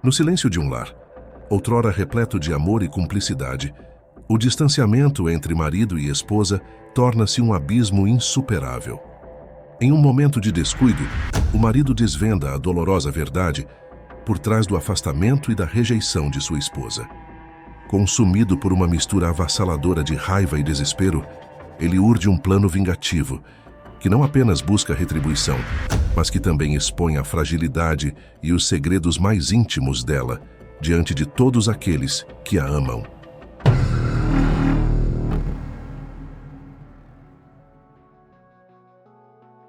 No silêncio de um lar, outrora repleto de amor e cumplicidade, o distanciamento entre marido e esposa torna-se um abismo insuperável. Em um momento de descuido, o marido desvenda a dolorosa verdade por trás do afastamento e da rejeição de sua esposa. Consumido por uma mistura avassaladora de raiva e desespero, ele urde um plano vingativo, que não apenas busca retribuição, mas que também expõe a fragilidade e os segredos mais íntimos dela diante de todos aqueles que a amam.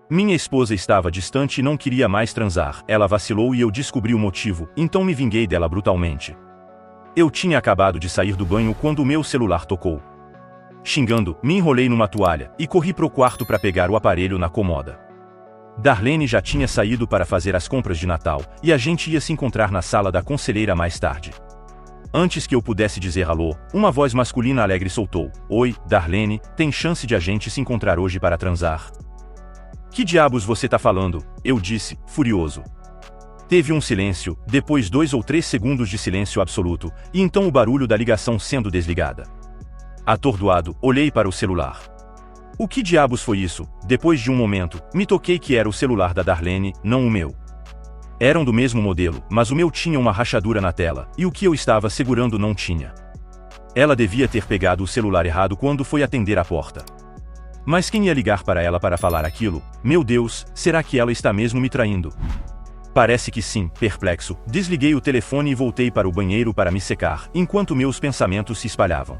Minha esposa estava distante e não queria mais transar. Ela vacilou e eu descobri o motivo, então me vinguei dela brutalmente. Eu tinha acabado de sair do banho quando o meu celular tocou. Xingando, me enrolei numa toalha e corri pro quarto para pegar o aparelho na comoda. Darlene já tinha saído para fazer as compras de Natal e a gente ia se encontrar na sala da conselheira mais tarde. Antes que eu pudesse dizer alô, uma voz masculina alegre soltou: "Oi, Darlene, tem chance de a gente se encontrar hoje para transar?" "Que diabos você tá falando?" eu disse, furioso. Teve um silêncio, depois 2 ou 3 segundos de silêncio absoluto, e então o barulho da ligação sendo desligada. Atordoado, olhei para o celular. O que diabos foi isso? Depois de um momento, me toquei que era o celular da Darlene, não o meu. Eram do mesmo modelo, mas o meu tinha uma rachadura na tela, e o que eu estava segurando não tinha. Ela devia ter pegado o celular errado quando foi atender a porta. Mas quem ia ligar para ela para falar aquilo? Meu Deus, será que ela está mesmo me traindo? Parece que sim, perplexo, desliguei o telefone e voltei para o banheiro para me secar, enquanto meus pensamentos se espalhavam.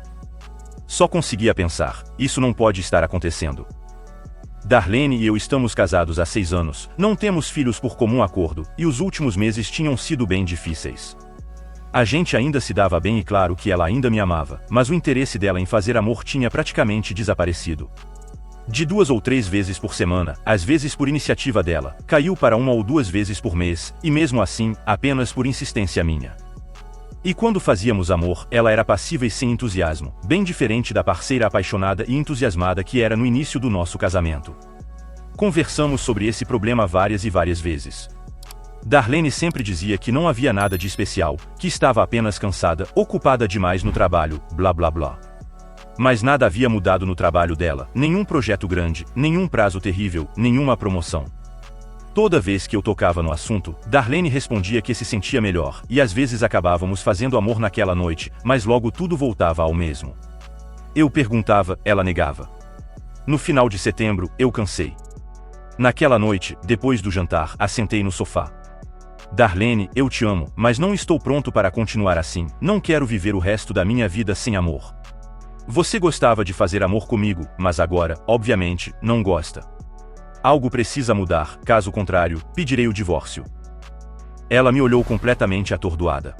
Só conseguia pensar: isso não pode estar acontecendo. Darlene e eu estamos casados há 6 anos, não temos filhos por comum acordo, e os últimos meses tinham sido bem difíceis. A gente ainda se dava bem e claro que ela ainda me amava, mas o interesse dela em fazer amor tinha praticamente desaparecido. De 2 ou 3 vezes por semana, às vezes por iniciativa dela, caiu para 1 ou 2 vezes por mês, e mesmo assim, apenas por insistência minha. E quando fazíamos amor, ela era passiva e sem entusiasmo, bem diferente da parceira apaixonada e entusiasmada que era no início do nosso casamento. Conversamos sobre esse problema várias e várias vezes. Darlene sempre dizia que não havia nada de especial, que estava apenas cansada, ocupada demais no trabalho, blá blá blá. Mas nada havia mudado no trabalho dela, nenhum projeto grande, nenhum prazo terrível, nenhuma promoção. Toda vez que eu tocava no assunto, Darlene respondia que se sentia melhor, e às vezes acabávamos fazendo amor naquela noite, mas logo tudo voltava ao mesmo. Eu perguntava, ela negava. No final de setembro, eu cansei. Naquela noite, depois do jantar, assentei no sofá. Darlene, eu te amo, mas não estou pronto para continuar assim, não quero viver o resto da minha vida sem amor. Você gostava de fazer amor comigo, mas agora, obviamente, não gosta. Algo precisa mudar, caso contrário, pedirei o divórcio. Ela me olhou completamente atordoada.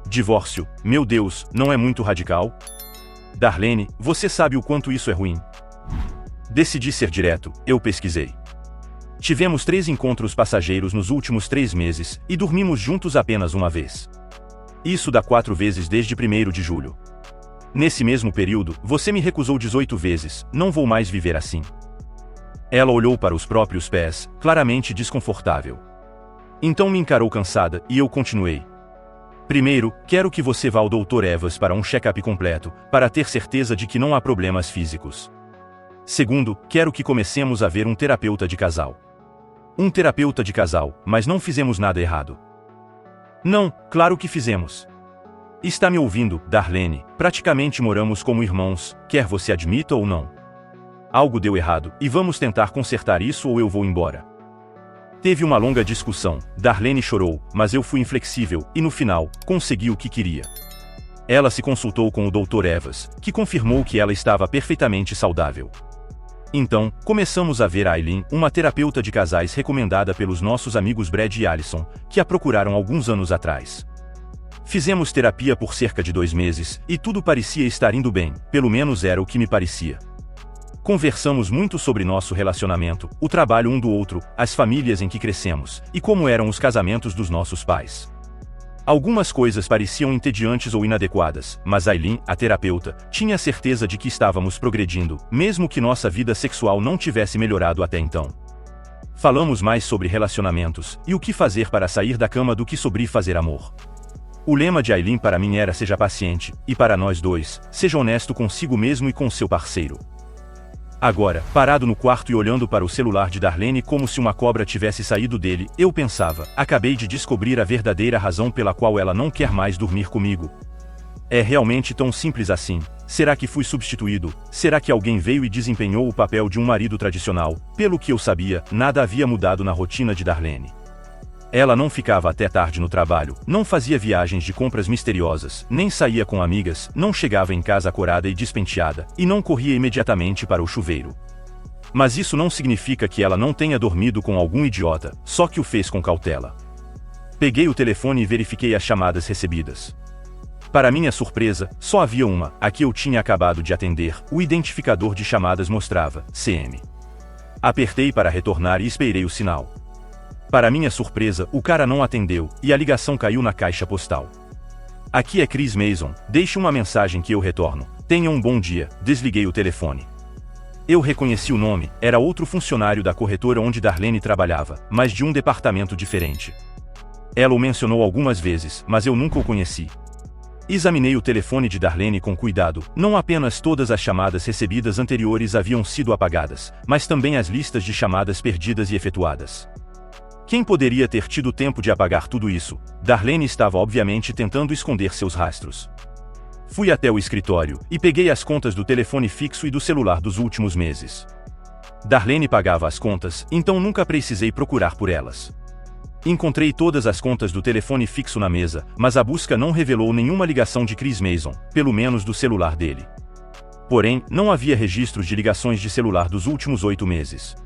Divórcio, meu Deus, não é muito radical? Darlene, você sabe o quanto isso é ruim. Decidi ser direto, eu pesquisei. Tivemos 3 encontros passageiros nos últimos 3 meses, e dormimos juntos apenas uma vez. Isso dá 4 vezes desde 1º de julho. Nesse mesmo período, você me recusou 18 vezes, não vou mais viver assim. Ela olhou para os próprios pés, claramente desconfortável. Então me encarou cansada, e eu continuei. Primeiro, quero que você vá ao Dr. Evans para um check-up completo, para ter certeza de que não há problemas físicos. Segundo, quero que comecemos a ver um terapeuta de casal. Um terapeuta de casal, mas não fizemos nada errado. Não, claro que fizemos. Está me ouvindo, Darlene? Praticamente moramos como irmãos, quer você admita ou não. Algo deu errado, e vamos tentar consertar isso ou eu vou embora. Teve uma longa discussão, Darlene chorou, mas eu fui inflexível, e no final, consegui o que queria. Ela se consultou com o Dr. Evans, que confirmou que ela estava perfeitamente saudável. Então, começamos a ver a Aileen, uma terapeuta de casais recomendada pelos nossos amigos Brad e Alison, que a procuraram alguns anos atrás. Fizemos terapia por cerca de 2 meses, e tudo parecia estar indo bem, pelo menos era o que me parecia. Conversamos muito sobre nosso relacionamento, o trabalho um do outro, as famílias em que crescemos, e como eram os casamentos dos nossos pais. Algumas coisas pareciam entediantes ou inadequadas, mas Aileen, a terapeuta, tinha certeza de que estávamos progredindo, mesmo que nossa vida sexual não tivesse melhorado até então. Falamos mais sobre relacionamentos, e o que fazer para sair da cama do que sobre fazer amor. O lema de Aileen para mim era: seja paciente, e para nós dois, seja honesto consigo mesmo e com seu parceiro. Agora, parado no quarto e olhando para o celular de Darlene como se uma cobra tivesse saído dele, eu pensava: acabei de descobrir a verdadeira razão pela qual ela não quer mais dormir comigo. É realmente tão simples assim? Será que fui substituído? Será que alguém veio e desempenhou o papel de um marido tradicional? Pelo que eu sabia, nada havia mudado na rotina de Darlene. Ela não ficava até tarde no trabalho, não fazia viagens de compras misteriosas, nem saía com amigas, não chegava em casa acorada e despenteada, e não corria imediatamente para o chuveiro. Mas isso não significa que ela não tenha dormido com algum idiota, só que o fez com cautela. Peguei o telefone e verifiquei as chamadas recebidas. Para minha surpresa, só havia uma, a que eu tinha acabado de atender. O identificador de chamadas mostrava CM. Apertei para retornar e esperei o sinal. Para minha surpresa, o cara não atendeu, e a ligação caiu na caixa postal. Aqui é Chris Mason, deixe uma mensagem que eu retorno. Tenha um bom dia. Desliguei o telefone. Eu reconheci o nome, era outro funcionário da corretora onde Darlene trabalhava, mas de um departamento diferente. Ela o mencionou algumas vezes, mas eu nunca o conheci. Examinei o telefone de Darlene com cuidado. Não apenas todas as chamadas recebidas anteriores haviam sido apagadas, mas também as listas de chamadas perdidas e efetuadas. Quem poderia ter tido tempo de apagar tudo isso? Darlene estava obviamente tentando esconder seus rastros. Fui até o escritório e peguei as contas do telefone fixo e do celular dos últimos meses. Darlene pagava as contas, então nunca precisei procurar por elas. Encontrei todas as contas do telefone fixo na mesa, mas a busca não revelou nenhuma ligação de Chris Mason, pelo menos do celular dele. Porém, não havia registros de ligações de celular dos últimos 8 meses.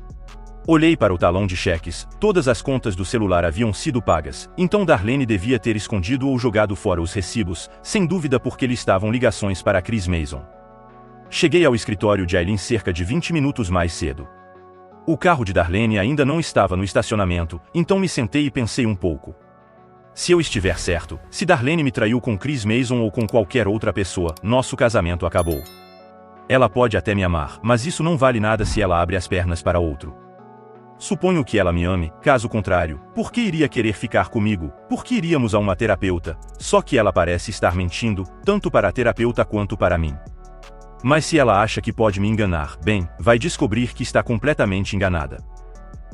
Olhei para o talão de cheques, todas as contas do celular haviam sido pagas, então Darlene devia ter escondido ou jogado fora os recibos, sem dúvida porque lhe estavam ligações para Chris Mason. Cheguei ao escritório de Aileen cerca de 20 minutos mais cedo. O carro de Darlene ainda não estava no estacionamento, então me sentei e pensei um pouco. Se eu estiver certo, se Darlene me traiu com Chris Mason ou com qualquer outra pessoa, nosso casamento acabou. Ela pode até me amar, mas isso não vale nada se ela abre as pernas para outro. Suponho que ela me ame, caso contrário, por que iria querer ficar comigo? Por que iríamos a uma terapeuta? Só que ela parece estar mentindo, tanto para a terapeuta quanto para mim. Mas se ela acha que pode me enganar, bem, vai descobrir que está completamente enganada.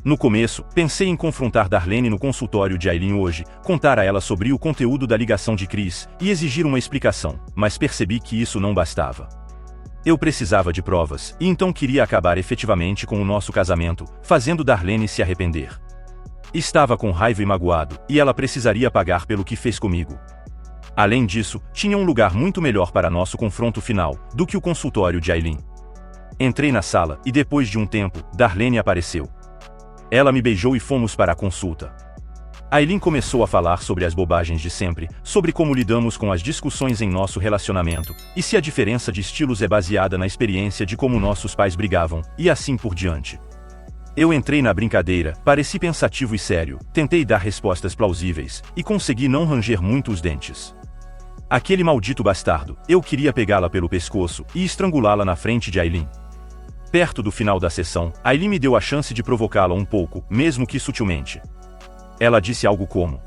No começo, pensei em confrontar Darlene no consultório de Aileen hoje, contar a ela sobre o conteúdo da ligação de Chris, e exigir uma explicação, mas percebi que isso não bastava. Eu precisava de provas, e então queria acabar efetivamente com o nosso casamento, fazendo Darlene se arrepender. Estava com raiva e magoado, e ela precisaria pagar pelo que fez comigo. Além disso, tinha um lugar muito melhor para nosso confronto final, do que o consultório de Aileen. Entrei na sala, e depois de um tempo, Darlene apareceu. Ela me beijou e fomos para a consulta. Aileen começou a falar sobre as bobagens de sempre, sobre como lidamos com as discussões em nosso relacionamento, e se a diferença de estilos é baseada na experiência de como nossos pais brigavam, e assim por diante. Eu entrei na brincadeira, pareci pensativo e sério, tentei dar respostas plausíveis, e consegui não ranger muito os dentes. Aquele maldito bastardo, eu queria pegá-la pelo pescoço e estrangulá-la na frente de Aileen. Perto do final da sessão, Aileen me deu a chance de provocá-la um pouco, mesmo que sutilmente. Ela disse algo como: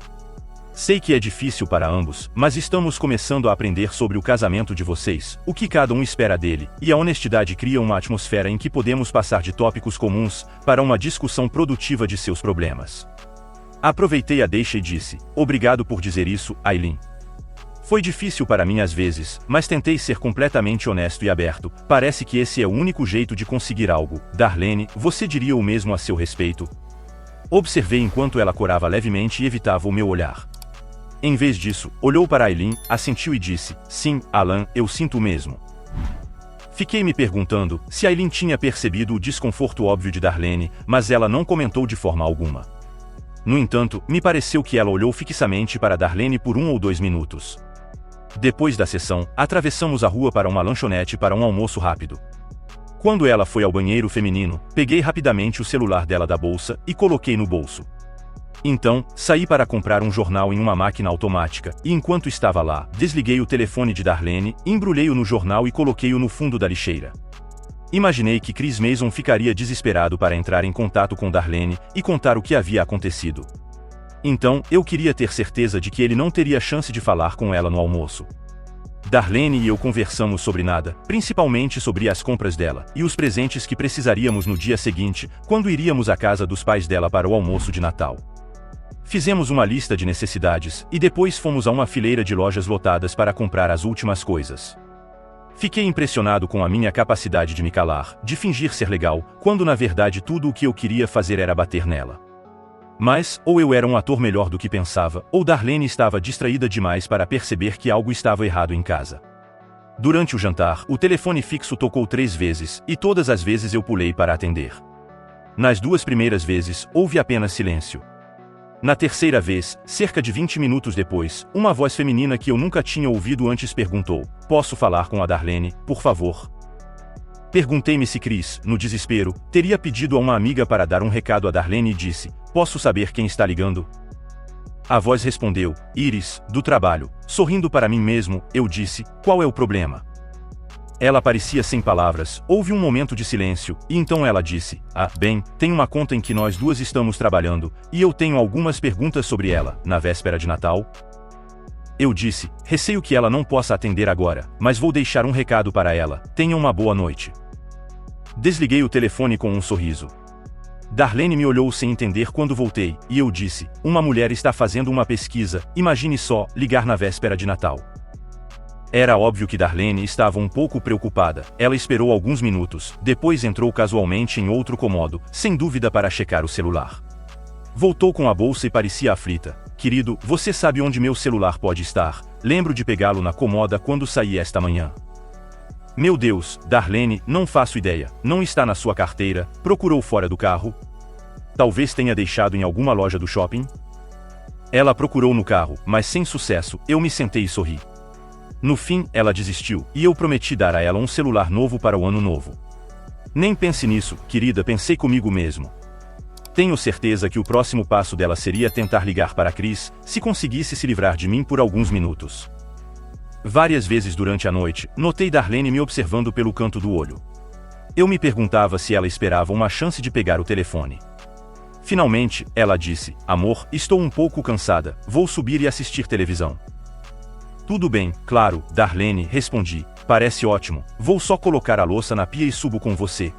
sei que é difícil para ambos, mas estamos começando a aprender sobre o casamento de vocês, o que cada um espera dele, e a honestidade cria uma atmosfera em que podemos passar de tópicos comuns para uma discussão produtiva de seus problemas. Aproveitei a deixa e disse: obrigado por dizer isso, Aileen. Foi difícil para mim às vezes, mas tentei ser completamente honesto e aberto. Parece que esse é o único jeito de conseguir algo. Darlene, você diria o mesmo a seu respeito? Observei enquanto ela corava levemente e evitava o meu olhar. Em vez disso, olhou para Aileen, assentiu e disse: sim, Alan, eu sinto o mesmo. Fiquei me perguntando se Aileen tinha percebido o desconforto óbvio de Darlene, mas ela não comentou de forma alguma. No entanto, me pareceu que ela olhou fixamente para Darlene por 1 ou 2 minutos. Depois da sessão, atravessamos a rua para uma lanchonete para um almoço rápido. Quando ela foi ao banheiro feminino, peguei rapidamente o celular dela da bolsa e coloquei no bolso. Então, saí para comprar um jornal em uma máquina automática, e enquanto estava lá, desliguei o telefone de Darlene, embrulhei-o no jornal e coloquei-o no fundo da lixeira. Imaginei que Chris Mason ficaria desesperado para entrar em contato com Darlene e contar o que havia acontecido. Então, eu queria ter certeza de que ele não teria chance de falar com ela no almoço. Darlene e eu conversamos sobre nada, principalmente sobre as compras dela e os presentes que precisaríamos no dia seguinte, quando iríamos à casa dos pais dela para o almoço de Natal. Fizemos uma lista de necessidades e depois fomos a uma fileira de lojas lotadas para comprar as últimas coisas. Fiquei impressionado com a minha capacidade de me calar, de fingir ser legal, quando na verdade tudo o que eu queria fazer era bater nela. Mas, ou eu era um ator melhor do que pensava, ou Darlene estava distraída demais para perceber que algo estava errado em casa. Durante o jantar, o telefone fixo tocou 3 vezes, e todas as vezes eu pulei para atender. Nas 2 primeiras vezes, houve apenas silêncio. Na terceira vez, cerca de 20 minutos depois, uma voz feminina que eu nunca tinha ouvido antes perguntou: "Posso falar com a Darlene, por favor?" Perguntei-me se Chris, no desespero, teria pedido a uma amiga para dar um recado a Darlene e disse: "Posso saber quem está ligando?" A voz respondeu: "Iris, do trabalho." Sorrindo para mim mesmo, eu disse: "Qual é o problema?" Ela parecia sem palavras, houve um momento de silêncio, e então ela disse: "Ah, bem, tem uma conta em que nós duas estamos trabalhando, e eu tenho algumas perguntas sobre ela, na véspera de Natal." Eu disse: "Receio que ela não possa atender agora, mas vou deixar um recado para ela, tenha uma boa noite." Desliguei o telefone com um sorriso. Darlene me olhou sem entender quando voltei, e eu disse: "Uma mulher está fazendo uma pesquisa, imagine só, ligar na véspera de Natal." Era óbvio que Darlene estava um pouco preocupada. Ela esperou alguns minutos, depois entrou casualmente em outro cômodo, sem dúvida para checar o celular. Voltou com a bolsa e parecia aflita. "Querido, você sabe onde meu celular pode estar? Lembro de pegá-lo na comoda quando saí esta manhã." "Meu Deus, Darlene, não faço ideia. Não está na sua carteira? Procurou fora do carro? Talvez tenha deixado em alguma loja do shopping?" Ela procurou no carro, mas sem sucesso. Eu me sentei e sorri. No fim, ela desistiu, e eu prometi dar a ela um celular novo para o ano novo. "Nem pense nisso, querida", pensei comigo mesmo. Tenho certeza que o próximo passo dela seria tentar ligar para Chris, se conseguisse se livrar de mim por alguns minutos. Várias vezes durante a noite, notei Darlene me observando pelo canto do olho. Eu me perguntava se ela esperava uma chance de pegar o telefone. Finalmente, ela disse: "Amor, estou um pouco cansada, vou subir e assistir televisão." "Tudo bem, claro, Darlene", respondi. "Parece ótimo, vou só colocar a louça na pia e subo com você."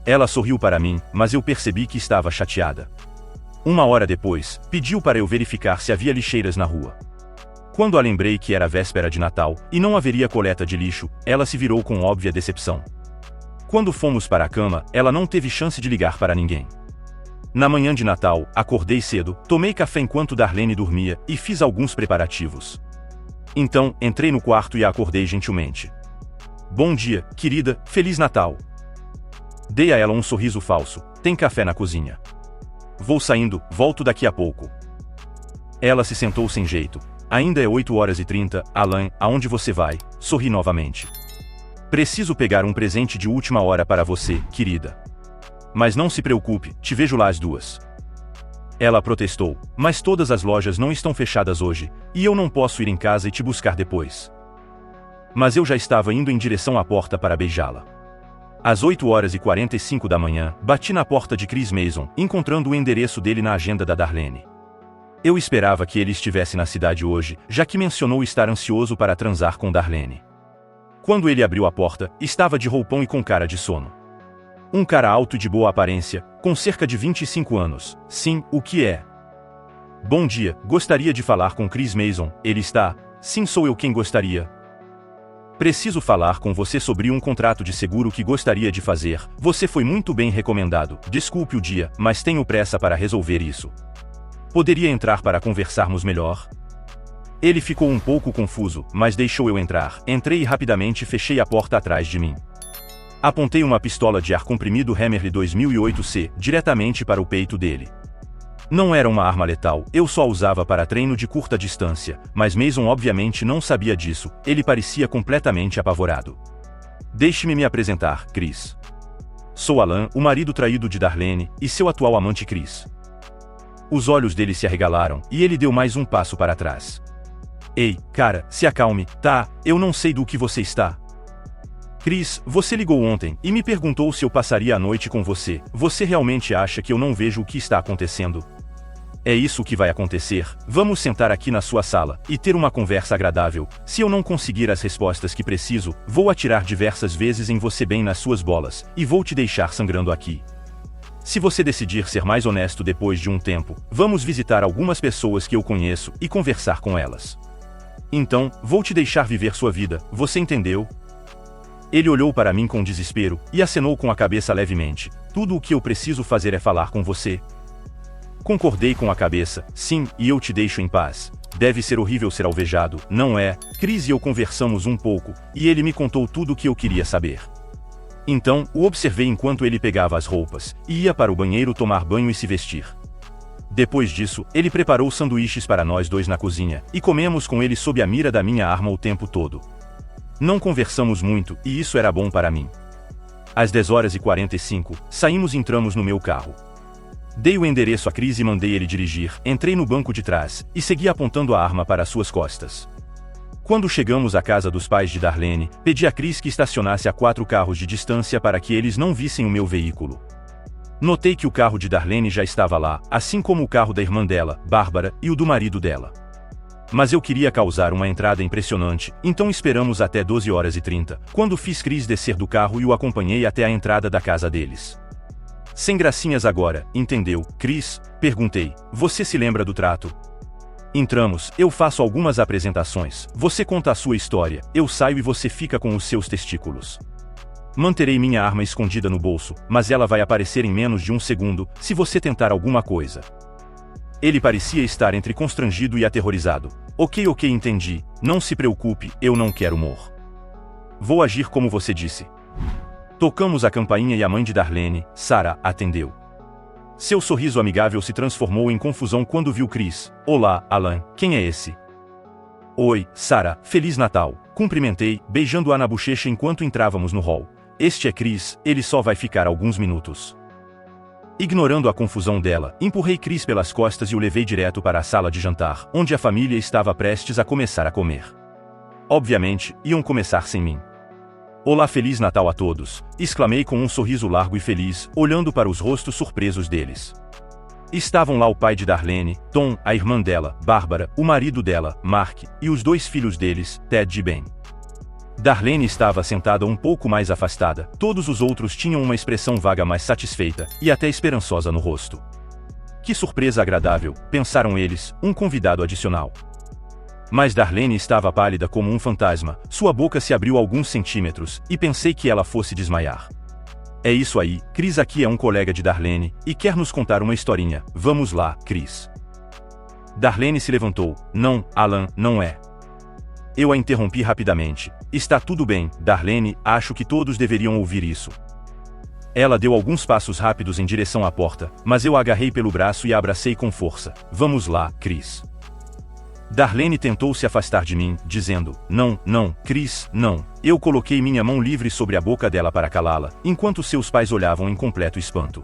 Ela sorriu para mim, mas eu percebi que estava chateada. 1 hora depois, pediu para eu verificar se havia lixeiras na rua. Quando a lembrei que era véspera de Natal, e não haveria coleta de lixo, ela se virou com óbvia decepção. Quando fomos para a cama, ela não teve chance de ligar para ninguém. Na manhã de Natal, acordei cedo, tomei café enquanto Darlene dormia, e fiz alguns preparativos. Então, entrei no quarto e a acordei gentilmente. "Bom dia, querida, Feliz Natal." Dei a ela um sorriso falso. "Tem café na cozinha." "Vou saindo, volto daqui a pouco." Ela se sentou sem jeito. "Ainda é 8h30, Alan, aonde você vai?" Sorri novamente. "Preciso pegar um presente de última hora para você, querida." "Mas não se preocupe, te vejo lá às 2. Ela protestou: "Mas todas as lojas não estão fechadas hoje, e eu não posso ir em casa e te buscar depois." Mas eu já estava indo em direção à porta para beijá-la. Às 8h45 da manhã, bati na porta de Chris Mason, encontrando o endereço dele na agenda da Darlene. Eu esperava que ele estivesse na cidade hoje, já que mencionou estar ansioso para transar com Darlene. Quando ele abriu a porta, estava de roupão e com cara de sono. Um cara alto e de boa aparência, com cerca de 25 anos. "Sim, o que é?" "Bom dia, gostaria de falar com Chris Mason, ele está?" "Sim, sou eu quem gostaria." "Preciso falar com você sobre um contrato de seguro que gostaria de fazer. Você foi muito bem recomendado. Desculpe o dia, mas tenho pressa para resolver isso. Poderia entrar para conversarmos melhor?" Ele ficou um pouco confuso, mas deixou eu entrar. Entrei e rapidamente fechei a porta atrás de mim. Apontei uma pistola de ar comprimido Hammerly 2008C diretamente para o peito dele. Não era uma arma letal, eu só a usava para treino de curta distância, mas Mason obviamente não sabia disso, ele parecia completamente apavorado. "Deixe-me me apresentar, Chris. Sou Alan, o marido traído de Darlene, e seu atual amante Chris." Os olhos dele se arregalaram, e ele deu mais um passo para trás. "Ei, cara, se acalme, tá? Eu não sei do que você está." "Chris, você ligou ontem, e me perguntou se eu passaria a noite com você. Você realmente acha que eu não vejo o que está acontecendo?" É isso que vai acontecer. Vamos sentar aqui na sua sala e ter uma conversa agradável. Se eu não conseguir as respostas que preciso, vou atirar diversas vezes em você bem nas suas bolas, e vou te deixar sangrando aqui. Se você decidir ser mais honesto depois de um tempo, vamos visitar algumas pessoas que eu conheço e conversar com elas. Então, vou te deixar viver sua vida, você entendeu? Ele olhou para mim com desespero e acenou com a cabeça levemente. Tudo o que eu preciso fazer é falar com você. Concordei com a cabeça. Sim, e eu te deixo em paz. Deve ser horrível ser alvejado, não é? Chris e eu conversamos um pouco, e ele me contou tudo o que eu queria saber. Então, o observei enquanto ele pegava as roupas, e ia para o banheiro tomar banho e se vestir. Depois disso, ele preparou sanduíches para nós dois na cozinha, e comemos com ele sob a mira da minha arma o tempo todo. Não conversamos muito, e isso era bom para mim. Às 10h45, saímos e entramos no meu carro. Dei o endereço a Chris e mandei ele dirigir, entrei no banco de trás, e segui apontando a arma para suas costas. Quando chegamos à casa dos pais de Darlene, pedi a Chris que estacionasse a 4 carros de distância para que eles não vissem o meu veículo. Notei que o carro de Darlene já estava lá, assim como o carro da irmã dela, Bárbara, e o do marido dela. Mas eu queria causar uma entrada impressionante, então esperamos até 12h30, quando fiz Chris descer do carro e o acompanhei até a entrada da casa deles. Sem gracinhas agora, entendeu, Chris? Perguntei. Você se lembra do trato? Entramos, eu faço algumas apresentações, você conta a sua história, eu saio e você fica com os seus testículos. Manterei minha arma escondida no bolso, mas ela vai aparecer em menos de um segundo, se você tentar alguma coisa. Ele parecia estar entre constrangido e aterrorizado. Ok, entendi, não se preocupe, eu não quero humor. Vou agir como você disse. Tocamos a campainha e a mãe de Darlene, Sarah, atendeu. Seu sorriso amigável se transformou em confusão quando viu Chris. Olá, Alan, quem é esse? Oi, Sarah, Feliz Natal. Cumprimentei, beijando-a na bochecha enquanto entrávamos no hall. Este é Chris, ele só vai ficar alguns minutos. Ignorando a confusão dela, empurrei Chris pelas costas e o levei direto para a sala de jantar, onde a família estava prestes a começar a comer. Obviamente, iam começar sem mim. Olá, Feliz Natal a todos, exclamei com um sorriso largo e feliz, olhando para os rostos surpresos deles. Estavam lá o pai de Darlene, Tom, a irmã dela, Bárbara, o marido dela, Mark, e os 2 filhos deles, Ted e Ben. Darlene estava sentada um pouco mais afastada, todos os outros tinham uma expressão vaga mais satisfeita, e até esperançosa no rosto. Que surpresa agradável, pensaram eles, um convidado adicional. Mas Darlene estava pálida como um fantasma, sua boca se abriu alguns centímetros, e pensei que ela fosse desmaiar. É isso aí, Chris aqui é um colega de Darlene, e quer nos contar uma historinha, vamos lá, Chris. Darlene se levantou. Não, Alan, não é. Eu a interrompi rapidamente. Está tudo bem, Darlene, acho que todos deveriam ouvir isso. Ela deu alguns passos rápidos em direção à porta, mas eu a agarrei pelo braço e a abracei com força. Vamos lá, Chris. Darlene tentou se afastar de mim, dizendo, não, Chris, não. Eu coloquei minha mão livre sobre a boca dela para calá-la, enquanto seus pais olhavam em completo espanto.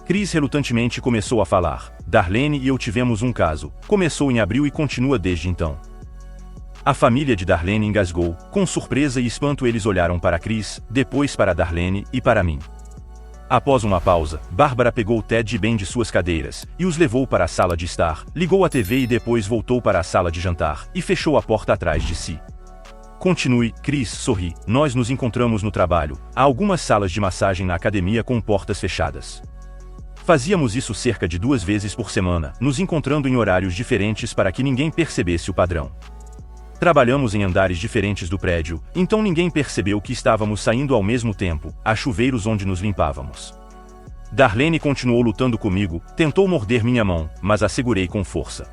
Chris relutantemente começou a falar. Darlene e eu tivemos um caso. Começou em abril e continua desde então. A família de Darlene engasgou. Com surpresa e espanto eles olharam para Chris, depois para Darlene e para mim. Após uma pausa, Bárbara pegou Ted e Ben de suas cadeiras, e os levou para a sala de estar, ligou a TV e depois voltou para a sala de jantar, e fechou a porta atrás de si. Continue, Chris, sorri, nós nos encontramos no trabalho, há algumas salas de massagem na academia com portas fechadas. Fazíamos isso cerca de 2 vezes por semana, nos encontrando em horários diferentes para que ninguém percebesse o padrão. Trabalhamos em andares diferentes do prédio, então ninguém percebeu que estávamos saindo ao mesmo tempo, há chuveiros onde nos limpávamos. Darlene continuou lutando comigo, tentou morder minha mão, mas a segurei com força.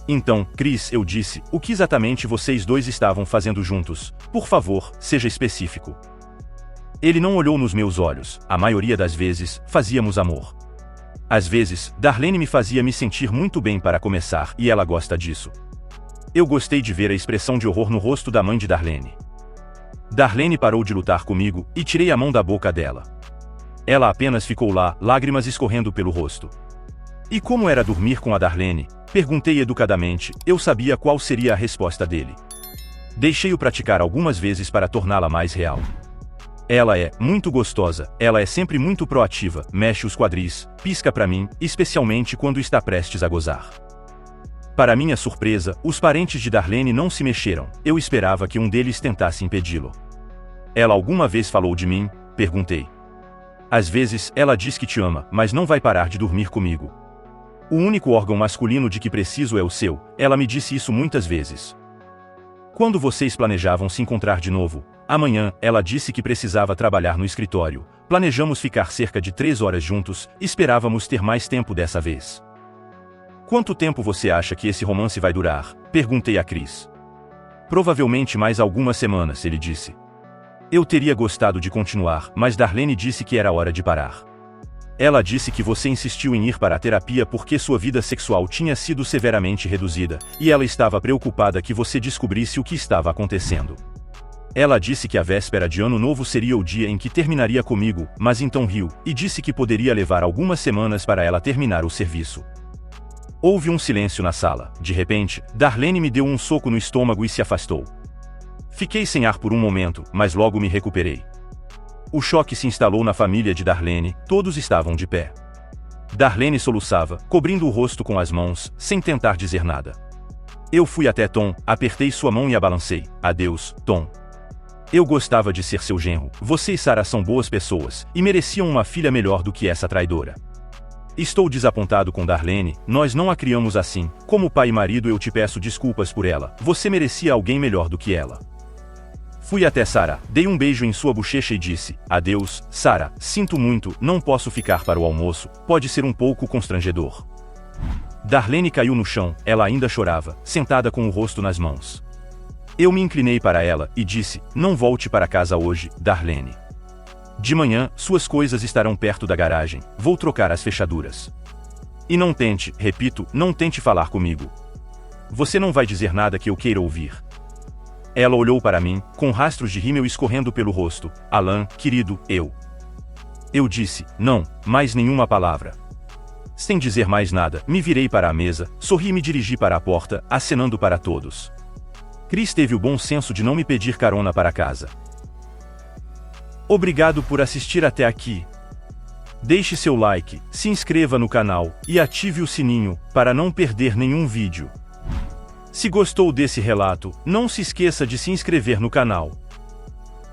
Então, Chris, eu disse, o que exatamente vocês dois estavam fazendo juntos? Por favor, seja específico. Ele não olhou nos meus olhos, a maioria das vezes, fazíamos amor. Às vezes, Darlene me fazia me sentir muito bem para começar, e ela gosta disso. Eu gostei de ver a expressão de horror no rosto da mãe de Darlene. Darlene parou de lutar comigo, e tirei a mão da boca dela. Ela apenas ficou lá, lágrimas escorrendo pelo rosto. E como era dormir com a Darlene? Perguntei educadamente, eu sabia qual seria a resposta dele. Deixei-o praticar algumas vezes para torná-la mais real. Ela é muito gostosa, ela é sempre muito proativa, mexe os quadris, pisca pra mim, especialmente quando está prestes a gozar. Para minha surpresa, os parentes de Darlene não se mexeram, eu esperava que um deles tentasse impedi-lo. Ela alguma vez falou de mim? Perguntei. Às vezes, ela diz que te ama, mas não vai parar de dormir comigo. O único órgão masculino de que preciso é o seu, ela me disse isso muitas vezes. Quando vocês planejavam se encontrar de novo? Amanhã, ela disse que precisava trabalhar no escritório. Planejamos ficar cerca de 3 horas juntos, esperávamos ter mais tempo dessa vez. Quanto tempo você acha que esse romance vai durar? Perguntei a Chris. Provavelmente mais algumas semanas, ele disse. Eu teria gostado de continuar, mas Darlene disse que era hora de parar. Ela disse que você insistiu em ir para a terapia porque sua vida sexual tinha sido severamente reduzida, e ela estava preocupada que você descobrisse o que estava acontecendo. Ela disse que a véspera de Ano Novo seria o dia em que terminaria comigo, mas então riu, e disse que poderia levar algumas semanas para ela terminar o serviço. Houve um silêncio na sala. De repente, Darlene me deu um soco no estômago e se afastou. Fiquei sem ar por um momento, mas logo me recuperei. O choque se instalou na família de Darlene, todos estavam de pé. Darlene soluçava, cobrindo o rosto com as mãos, sem tentar dizer nada. Eu fui até Tom, apertei sua mão e a balancei. Adeus, Tom. Eu gostava de ser seu genro, você e Sarah são boas pessoas, e mereciam uma filha melhor do que essa traidora. Estou desapontado com Darlene, nós não a criamos assim, como pai e marido eu te peço desculpas por ela, você merecia alguém melhor do que ela. Fui até Sarah, dei um beijo em sua bochecha e disse, adeus, Sarah, sinto muito, não posso ficar para o almoço, pode ser um pouco constrangedor. Darlene caiu no chão, ela ainda chorava, sentada com o rosto nas mãos. Eu me inclinei para ela e disse, não volte para casa hoje, Darlene. De manhã, suas coisas estarão perto da garagem, vou trocar as fechaduras. E não tente, repito, não tente falar comigo. Você não vai dizer nada que eu queira ouvir. Ela olhou para mim, com rastros de rímel escorrendo pelo rosto. Alan, querido, eu. Eu disse, não, mais nenhuma palavra. Sem dizer mais nada, me virei para a mesa, sorri e me dirigi para a porta, acenando para todos. Chris teve o bom senso de não me pedir carona para casa. Obrigado por assistir até aqui. Deixe seu like, se inscreva no canal e ative o sininho para não perder nenhum vídeo. Se gostou desse relato, não se esqueça de se inscrever no canal.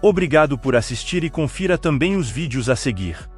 Obrigado por assistir e confira também os vídeos a seguir.